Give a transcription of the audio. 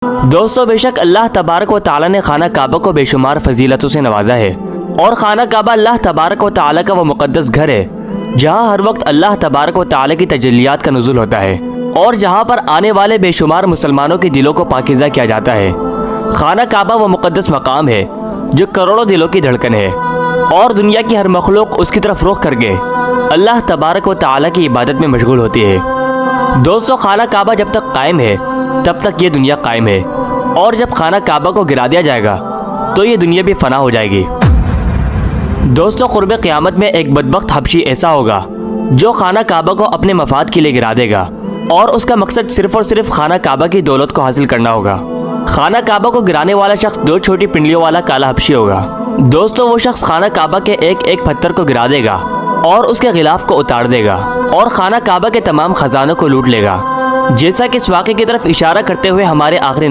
دوستو بے شک اللہ تبارک و تعالی نے خانہ کعبہ کو بے شمار فضیلتوں سے نوازا ہے، اور خانہ کعبہ اللہ تبارک و تعالی کا وہ مقدس گھر ہے جہاں ہر وقت اللہ تبارک و تعالی کی تجلیات کا نزول ہوتا ہے، اور جہاں پر آنے والے بے شمار مسلمانوں کے دلوں کو پاکیزہ کیا جاتا ہے۔ خانہ کعبہ وہ مقدس مقام ہے جو کروڑوں دلوں کی دھڑکن ہے، اور دنیا کی ہر مخلوق اس کی طرف رخ کر کے اللہ تبارک و تعالی کی عبادت میں مشغول ہوتی ہے۔ دوستو خانہ کعبہ جب تک قائم ہے تب تک یہ دنیا قائم ہے، اور جب خانہ کعبہ کو گرا دیا جائے گا تو یہ دنیا بھی فنا ہو جائے گی۔ دوستو قرب قیامت میں ایک بدبخت حبشی ایسا ہوگا جو خانہ کعبہ کو اپنے مفاد کے لیے گرا دے گا، اور اس کا مقصد صرف اور صرف خانہ کعبہ کی دولت کو حاصل کرنا ہوگا۔ خانہ کعبہ کو گرانے والا شخص 2 چھوٹی پنڈلیوں والا کالا حبشی ہوگا۔ دوستو وہ شخص خانہ کعبہ کے ایک ایک پتھر کو گرا دے گا اور اس کے غلاف کو اتار دے گا، اور خانہ کعبہ کے تمام خزانوں کو لوٹ لے گا، جیسا کہ اس واقعے کی طرف اشارہ کرتے ہوئے ہمارے آخری